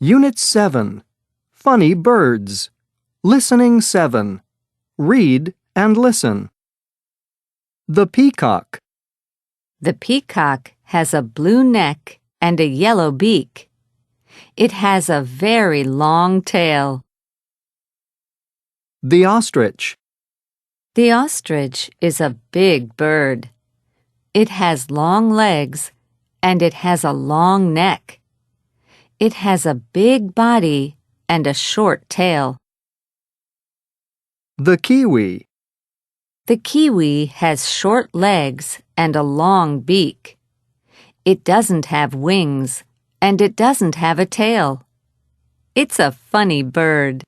Unit 7. Funny Birds. Listening 7. Read and listen. The peacock. The peacock has a blue neck and a yellow beak. It has a very long tail. The ostrich. The ostrich is a big bird. It has long legs and it has a long neck. It has a big body and a short tail. The kiwi. The kiwi has short legs and a long beak. It doesn't have wings and it doesn't have a tail. It's a funny bird.